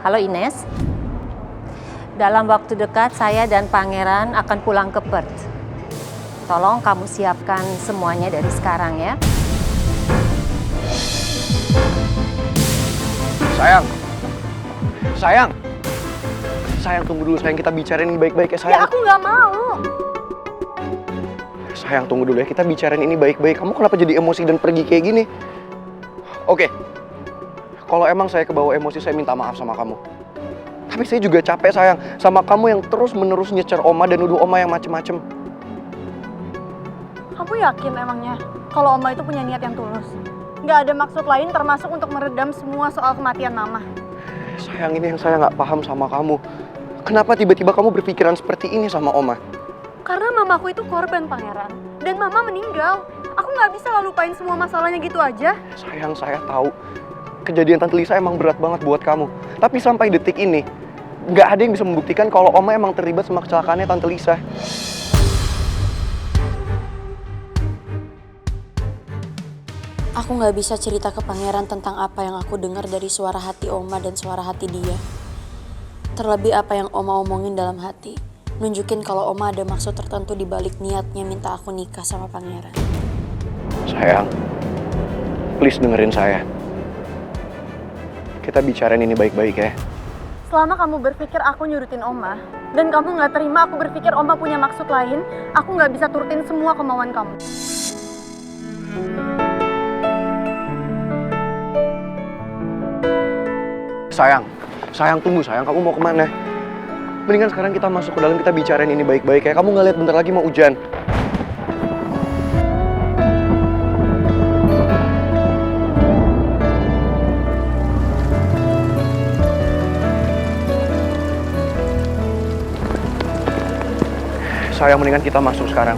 Halo Ines, dalam waktu dekat saya dan Pangeran akan pulang ke Perth. Tolong kamu siapkan semuanya dari sekarang ya. Sayang tunggu dulu, sayang, kita bicarain ini baik-baik ya sayang. Ya aku nggak mau. Sayang tunggu dulu ya, kita bicarain ini baik-baik. Kamu kenapa jadi emosi dan pergi kayak gini? Oke, kalau emang saya kebawa emosi, saya minta maaf sama kamu. Tapi saya juga capek sayang, sama kamu yang terus-menerus nyecer Oma dan nuduh Oma yang macem-macem. Kamu yakin emangnya kalau Oma itu punya niat yang tulus? Nggak ada maksud lain termasuk untuk meredam semua soal kematian Mama. Sayang, ini yang saya nggak paham sama kamu. Kenapa tiba-tiba kamu berpikiran seperti ini sama Oma? Karena mamaku itu korban, Pangeran. Dan Mama meninggal. Aku nggak bisa lupain semua masalahnya gitu aja. Sayang, saya tahu kejadian Tante Lisa emang berat banget buat kamu. Tapi sampai detik ini, nggak ada yang bisa membuktikan kalau Oma emang terlibat sama kecelakaannya Tante Lisa. Aku nggak bisa cerita ke Pangeran tentang apa yang aku dengar dari suara hati Oma dan suara hati dia. Terlebih apa yang Oma omongin dalam hati, nunjukin kalau Oma ada maksud tertentu di balik niatnya minta aku nikah sama Pangeran. Sayang, please dengerin saya. Kita bicarain ini baik-baik ya. Selama kamu berpikir aku nyurutin Oma, dan kamu nggak terima aku berpikir Oma punya maksud lain, aku nggak bisa turutin semua kemauan kamu. Sayang tunggu sayang, kamu mau kemana? Mendingan sekarang kita masuk ke dalam, kita bicarain ini baik-baik ya. Kamu nggak lihat bentar lagi mau hujan? Sayang, mendingan kita masuk sekarang.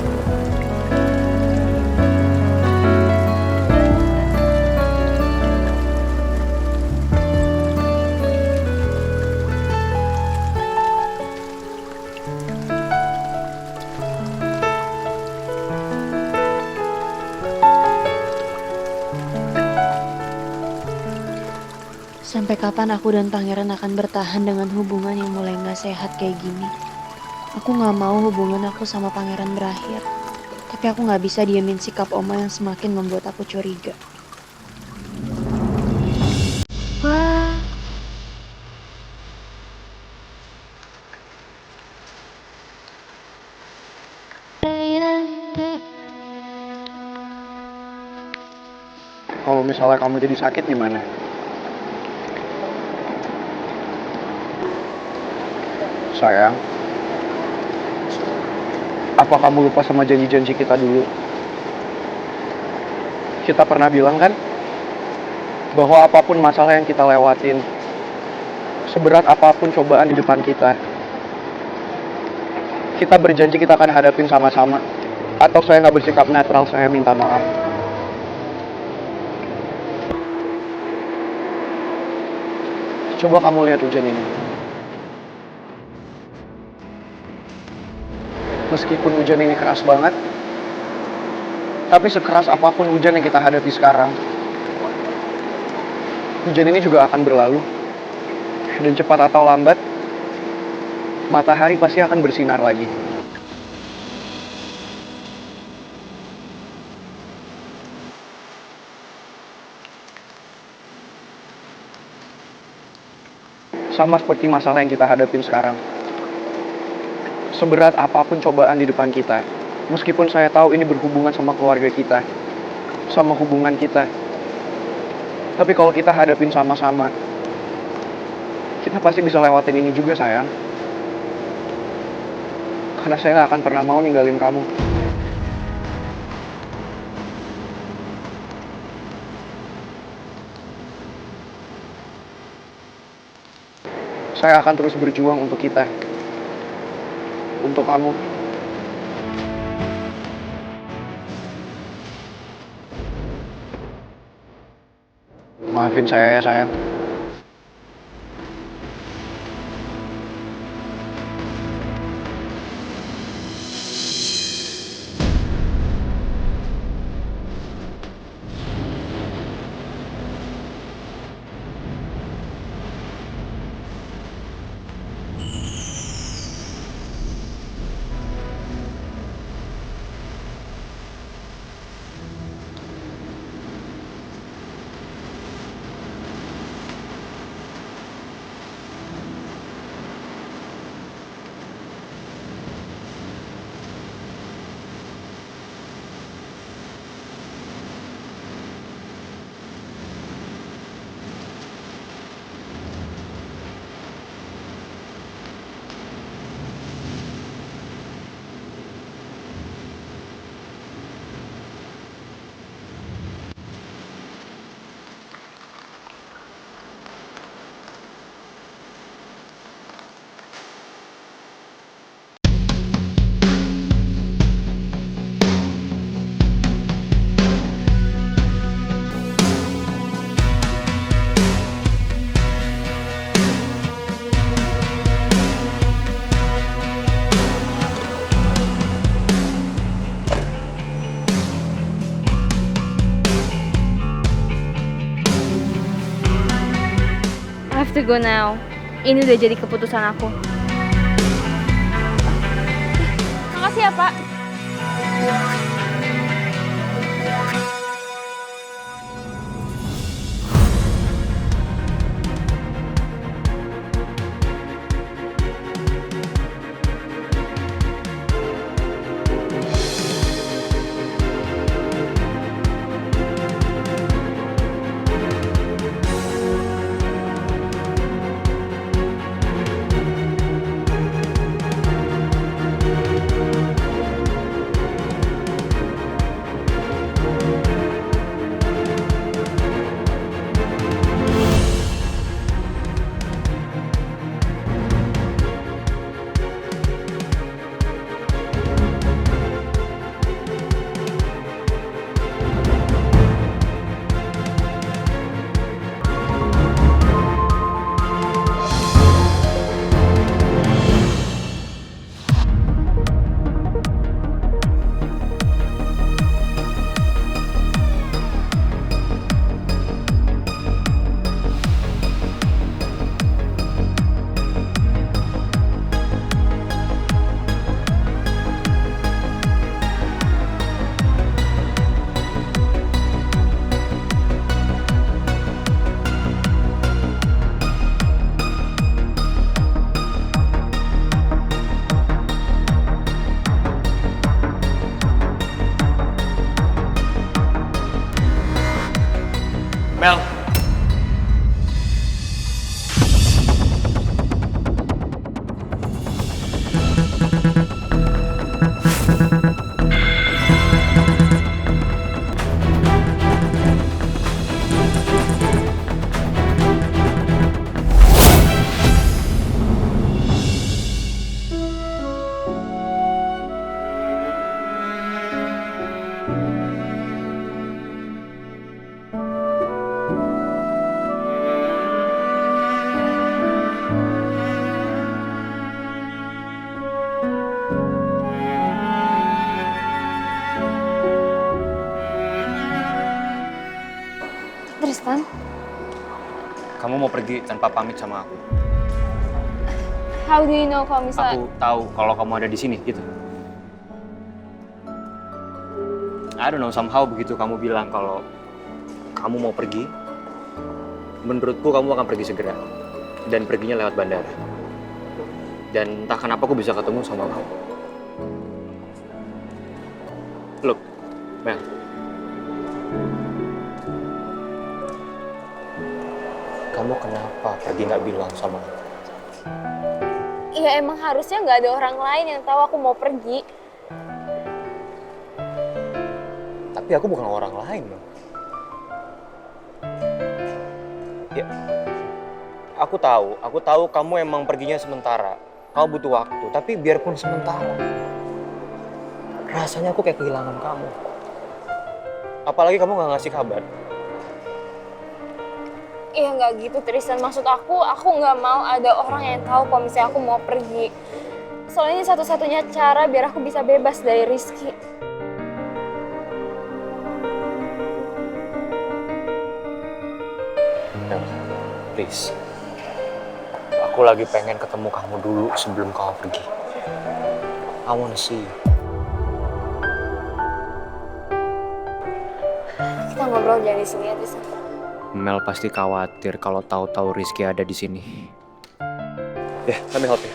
Sampai kapan aku dan Pangeran akan bertahan dengan hubungan yang mulai gak sehat kayak gini? Aku gak mau hubungan aku sama Pangeran berakhir. Tapi aku gak bisa diamin sikap Oma yang semakin membuat aku curiga. Wah. Kalau misalnya kamu jadi sakit gimana? Sayang, apa kamu lupa sama janji-janji kita dulu? Kita pernah bilang kan, bahwa apapun masalah yang kita lewatin, seberat apapun cobaan di depan kita berjanji kita akan hadapin sama-sama. Atau saya nggak bersikap netral, saya minta maaf. Coba kamu lihat hujan ini. Meskipun hujan ini keras banget, tapi sekeras apapun hujan yang kita hadapi sekarang, hujan ini juga akan berlalu. Dan cepat atau lambat, matahari pasti akan bersinar lagi. Sama seperti masalah yang kita hadapin sekarang. Seberat apapun cobaan di depan kita, meskipun saya tahu ini berhubungan sama keluarga kita, sama hubungan kita, tapi kalau kita hadapin sama-sama, kita pasti bisa lewatin ini juga sayang. Karena saya gak akan pernah mau ninggalin kamu. Saya akan terus berjuang untuk kita. Untuk kamu. Maafin saya ya sayang. have to go now. Ini udah jadi keputusan aku. Makasih ya, Pak. Mel. Tristan, Kamu mau pergi tanpa pamit sama aku. how do you know kalau misalnya... Aku tahu kalau kamu ada di sini, gitu. I don't know, somehow begitu kamu bilang kalau kamu mau pergi, menurutku kamu akan pergi segera. Dan perginya lewat bandara. Dan entah kenapa aku bisa ketemu sama kamu. Look, Mel. Kamu kenapa pergi nggak bilang sama aku? Ya emang harusnya nggak ada orang lain yang tahu aku mau pergi. Tapi aku bukan orang lain, loh. Ya, aku tahu kamu emang perginya sementara. Kamu butuh waktu, tapi biarpun sementara. Rasanya aku kayak kehilangan kamu. Apalagi kamu nggak ngasih kabar. Iya nggak gitu Tristan, maksud aku nggak mau ada orang yang tahu kalau misalnya aku mau pergi. Soalnya ini satu-satunya cara biar aku bisa bebas dari Rizky. Mel, please. Aku lagi pengen ketemu kamu dulu sebelum kamu pergi. I wanna see you. Kita ngobrol jangan di sini ya Tristan. Mel pasti khawatir kalau tahu-tahu Rizky ada di sini. Ya, let me help you.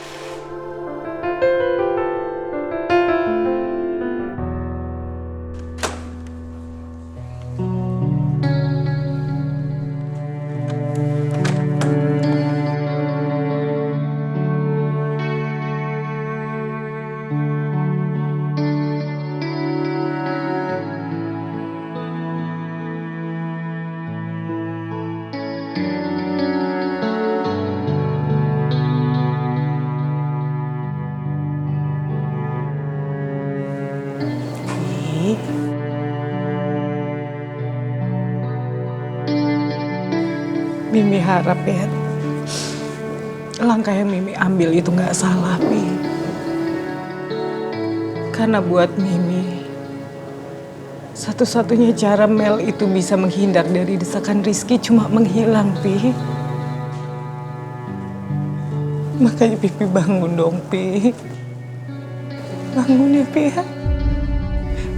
Mimi harap ya, langkah yang Mimi ambil itu nggak salah, Mi. Karena buat Mimi, satu-satunya cara Mel itu bisa menghindar dari desakan Rizky cuma menghilang, Pi. Makanya Pipi bangun dong, Pi. Bangun ya, Pi ya.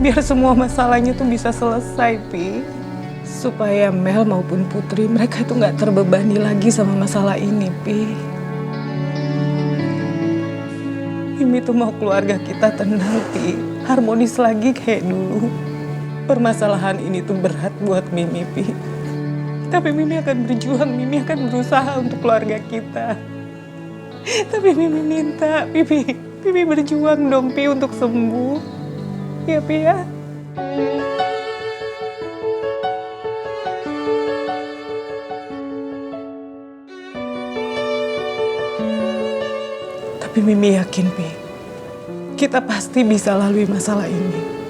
Biar semua masalahnya tuh bisa selesai, Pi. Supaya Mel maupun Putri, mereka itu nggak terbebani lagi sama masalah ini, Pi. Mimi tuh mau keluarga kita tenang, Pi. Harmonis lagi kayak dulu. Permasalahan ini tuh berat buat Mimi, Pi. Tapi Mimi akan berjuang, Mimi akan berusaha untuk keluarga kita. Tapi Mimi minta, Pipi berjuang dong, Pi, untuk sembuh. Ya, Pi ya. Tapi Mimi yakin, Pi, kita pasti bisa lalui masalah ini.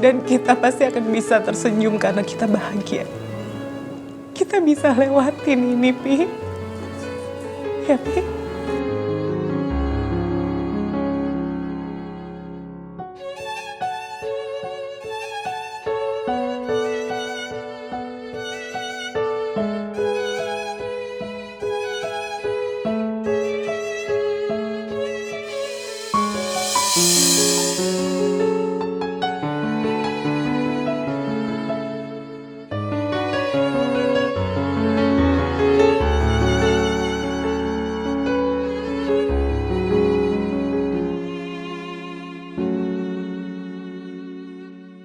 Dan kita pasti akan bisa tersenyum karena kita bahagia. Kita bisa lewatin ini, Pi. Ya, Pi.